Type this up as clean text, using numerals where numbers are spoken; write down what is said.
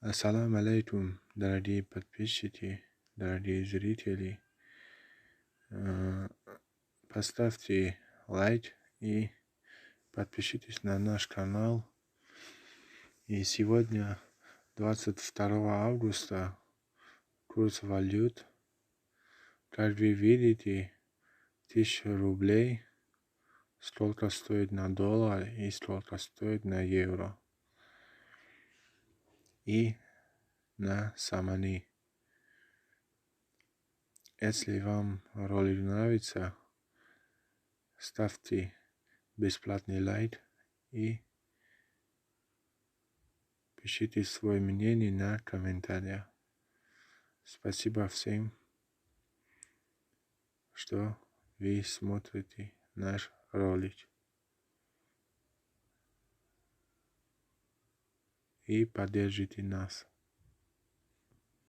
Ассаламу алейкум, дорогие подписчики, дорогие зрители. Поставьте лайк и подпишитесь на наш канал. И сегодня, 22 августа, курс валют, как вы видите, 1000 рублей, сколько стоит на доллар и сколько стоит на евро. И на самани. Если вам ролик нравится, ставьте бесплатный лайк и пишите свое мнение на комментариях. Спасибо всем, что вы смотрите наш ролик. И поддержите нас.